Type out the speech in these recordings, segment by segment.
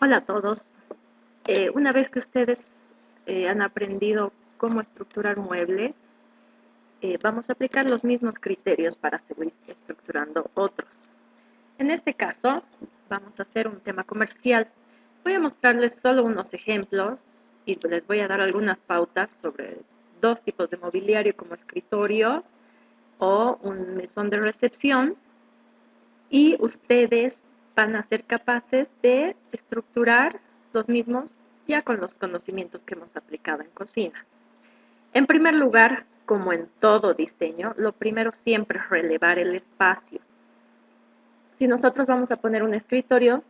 Hola a todos. Una vez que ustedes han aprendido cómo estructurar muebles, vamos a aplicar los mismos criterios para seguir estructurando otros. En este caso, vamos a hacer un tema comercial. Voy a mostrarles solo unos ejemplos y les voy a dar algunas pautas sobre dos tipos de mobiliario como escritorios o un mesón de recepción, y ustedes van a ser capaces de estructurar los mismos ya con los conocimientos que hemos aplicado en cocinas. En primer lugar, como en todo diseño, lo primero siempre es relevar el espacio. Si nosotros vamos a poner un escritorio,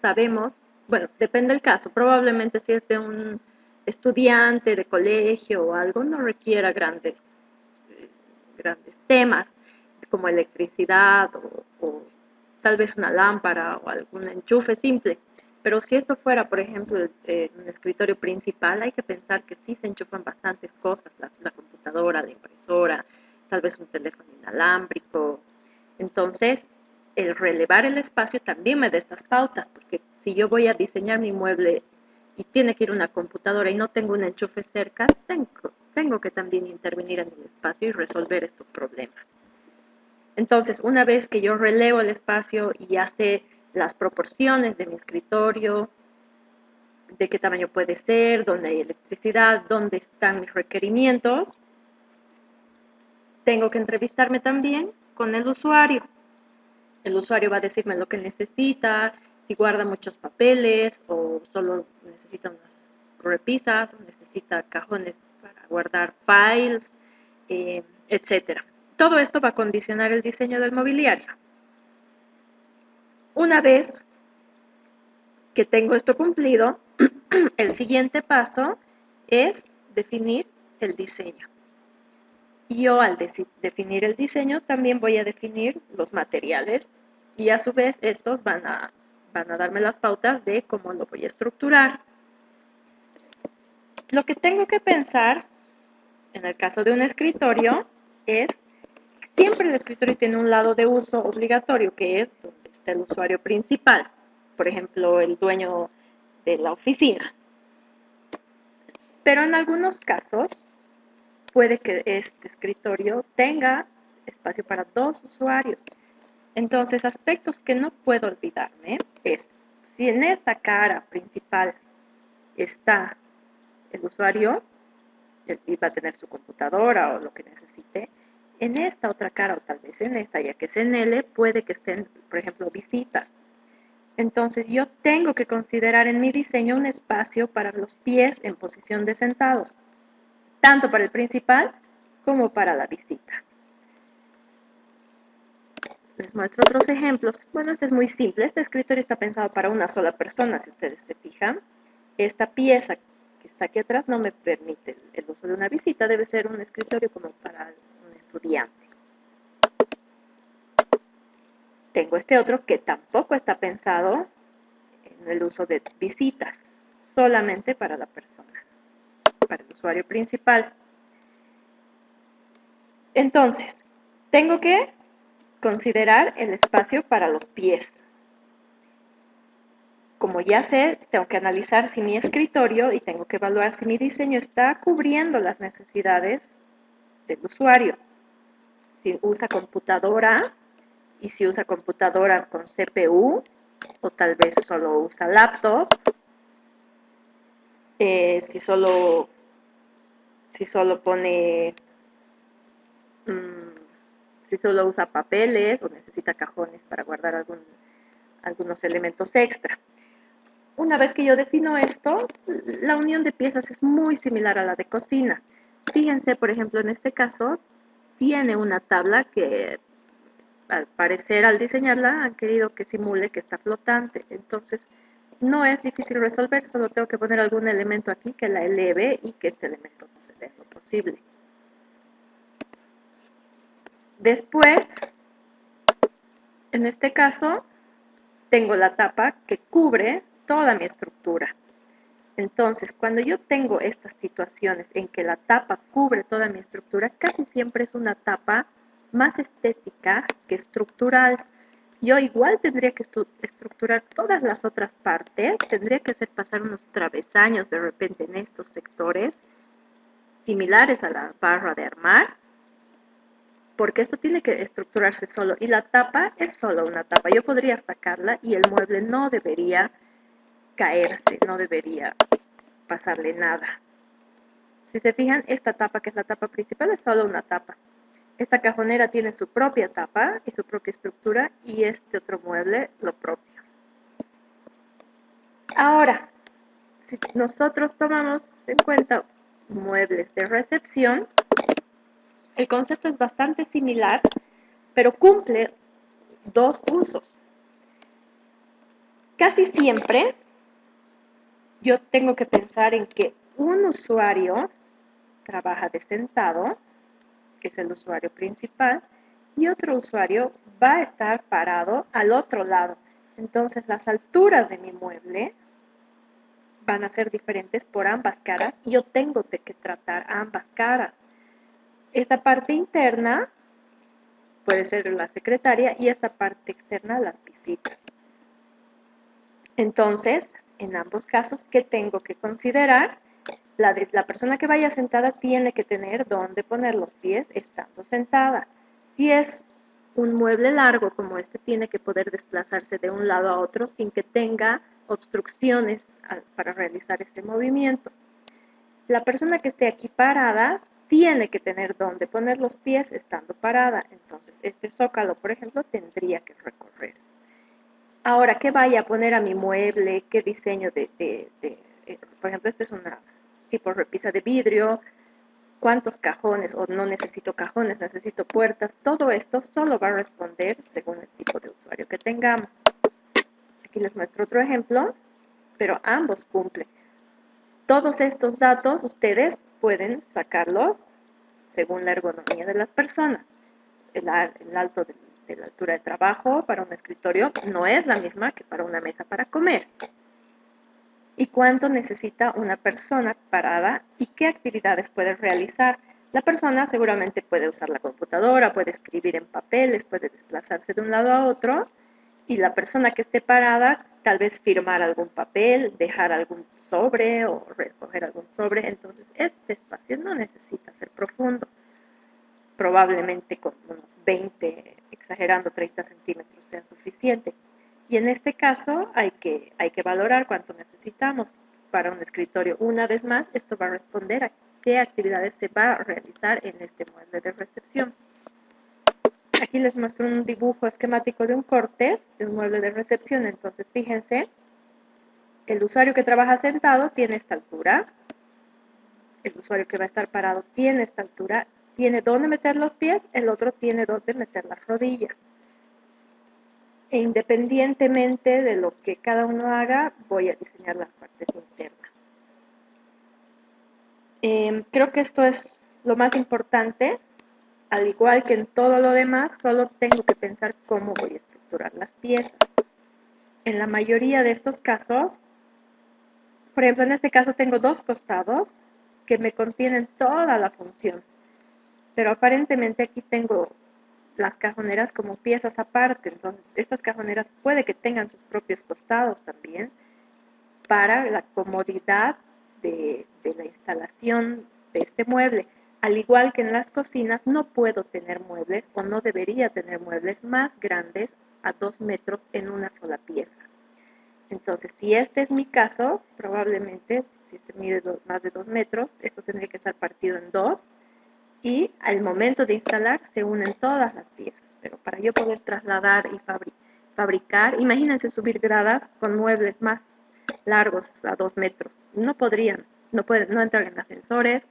sabemos, bueno, depende del caso, probablemente si es de un estudiante de colegio o algo, no requiera grandes temas como electricidad o tal vez una lámpara o algún enchufe simple. Pero si esto fuera, por ejemplo, un escritorio principal, hay que pensar que sí se enchufan bastantes cosas, la computadora, la impresora, tal vez un teléfono inalámbrico. Entonces, el relevar el espacio también me da estas pautas, porque si yo voy a diseñar mi mueble y tiene que ir una computadora y no tengo un enchufe cerca, tengo que también intervenir en el espacio y resolver estos problemas. Entonces, una vez que yo relevo el espacio y ya sé las proporciones de mi escritorio, de qué tamaño puede ser, dónde hay electricidad, dónde están mis requerimientos, tengo que entrevistarme también con el usuario. El usuario va a decirme lo que necesita, si guarda muchos papeles o solo necesita unas repisas o necesita cajones para guardar files, etc. Todo esto va a condicionar el diseño del mobiliario. Una vez que tengo esto cumplido, el siguiente paso es definir el diseño. Yo al definir el diseño también voy a definir los materiales y a su vez estos van a darme las pautas de cómo lo voy a estructurar. Lo que tengo que pensar en el caso de un escritorio es siempre el escritorio tiene un lado de uso obligatorio, que es donde está el usuario principal, por ejemplo, el dueño de la oficina. Pero en algunos casos puede que este escritorio tenga espacio para dos usuarios. Entonces, aspectos que no puedo olvidarme es, si en esta cara principal está el usuario, y va a tener su computadora o lo que necesite, en esta otra cara o tal vez en esta, ya que es en L, puede que estén, por ejemplo, visitas. Entonces yo tengo que considerar en mi diseño un espacio para los pies en posición de sentados, tanto para el principal como para la visita. Les muestro otros ejemplos. Bueno, este es muy simple. Este escritorio está pensado para una sola persona, si ustedes se fijan. Esta pieza que está aquí atrás no me permite el uso de una visita. Debe ser un escritorio como para un estudiante. Tengo este otro que tampoco está pensado en el uso de visitas, solamente para la persona, para el usuario principal. Entonces, tengo que considerar el espacio para los pies. Como ya sé, tengo que analizar si mi escritorio y tengo que evaluar si mi diseño está cubriendo las necesidades del usuario. Si usa computadora y si usa computadora con CPU o tal vez solo usa laptop. Si solo pone, si solo usa papeles o necesita cajones para guardar algunos elementos extra. Una vez que yo defino esto, la unión de piezas es muy similar a la de cocina. Fíjense, por ejemplo, en este caso, tiene una tabla que al parecer al diseñarla han querido que simule que está flotante. Entonces, no es difícil resolver, solo tengo que poner algún elemento aquí que la eleve y que este elemento no se dé lo posible. Después, en este caso, tengo la tapa que cubre toda mi estructura. Entonces, cuando yo tengo estas situaciones en que la tapa cubre toda mi estructura, casi siempre es una tapa más estética que estructural. yo igual tendría que estructurar todas las otras partes, tendría que hacer pasar unos travesaños de repente en estos sectores, similares a la barra de armar, porque esto tiene que estructurarse solo, y la tapa es solo una tapa. Yo podría sacarla y el mueble no debería caerse, no debería pasarle nada. Si se fijan, esta tapa, que es la tapa principal, es solo una tapa. Esta cajonera tiene su propia tapa y su propia estructura, y este otro mueble lo propio. Ahora, si nosotros tomamos en cuenta muebles de recepción, el concepto es bastante similar, pero cumple dos usos. Casi siempre yo tengo que pensar en que un usuario trabaja de sentado, que es el usuario principal, y otro usuario va a estar parado al otro lado. Entonces las alturas de mi mueble van a ser diferentes por ambas caras y yo tengo que tratar ambas caras. Esta parte interna puede ser la secretaria y esta parte externa las visitas. Entonces, en ambos casos, ¿qué tengo que considerar? La persona que vaya sentada tiene que tener dónde poner los pies estando sentada. Si es un mueble largo como este, tiene que poder desplazarse de un lado a otro sin que tenga obstrucciones para realizar este movimiento. La persona que esté aquí parada tiene que tener dónde poner los pies estando parada. Entonces, este zócalo, por ejemplo, tendría que recorrer. Ahora, ¿qué vaya a poner a mi mueble? ¿Qué diseño por ejemplo, este es una tipo repisa de vidrio? ¿Cuántos cajones? O no necesito cajones, necesito puertas. Todo esto solo va a responder según el tipo de usuario que tengamos. Aquí les muestro otro ejemplo, pero ambos cumplen. Todos estos datos ustedes pueden sacarlos según la ergonomía de las personas. El alto de la altura de trabajo para un escritorio no es la misma que para una mesa para comer. ¿Y cuánto necesita una persona parada y qué actividades puede realizar? La persona seguramente puede usar la computadora, puede escribir en papeles, puede desplazarse de un lado a otro, y la persona que esté parada tal vez firmar algún papel, dejar algún sobre o recoger algún sobre. Entonces este espacio no necesita ser profundo. Probablemente con unos 20, exagerando 30 centímetros sea suficiente. Y en este caso hay que valorar cuánto necesitamos para un escritorio. Una vez más, esto va a responder a qué actividades se va a realizar en este mueble de recepción. Aquí les muestro un dibujo esquemático de un corte de un mueble de recepción. Entonces, fíjense, el usuario que trabaja sentado tiene esta altura, el usuario que va a estar parado tiene esta altura, tiene dónde meter los pies, el otro tiene dónde meter las rodillas. E independientemente de lo que cada uno haga, voy a diseñar las partes internas. Creo que esto es lo más importante. Al igual que en todo lo demás, solo tengo que pensar cómo voy a estructurar las piezas. En la mayoría de estos casos, por ejemplo, en este caso tengo dos costados que me contienen toda la función, pero aparentemente aquí tengo las cajoneras como piezas aparte. Entonces, estas cajoneras puede que tengan sus propios costados también para la comodidad de la instalación de este mueble. Al igual que en las cocinas, no puedo tener muebles o no debería tener muebles más grandes a 2 metros en una sola pieza. Entonces, si este es mi caso, probablemente, si este mide más de 2 metros, esto tendría que estar partido en dos, y al momento de instalar se unen todas las piezas. Pero para yo poder trasladar y fabricar, imagínense subir gradas con muebles más largos a 2 metros. No podrían, no entran en ascensores,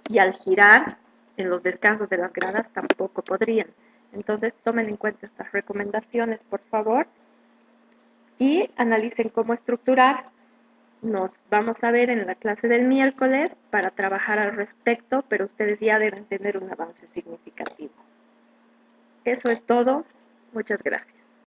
y al girar en los descansos de las gradas tampoco podrían. Entonces tomen en cuenta estas recomendaciones, por favor, y analicen cómo estructurar. Nos vamos a ver en la clase del miércoles para trabajar al respecto, pero ustedes ya deben tener un avance significativo. Eso es todo. Muchas gracias.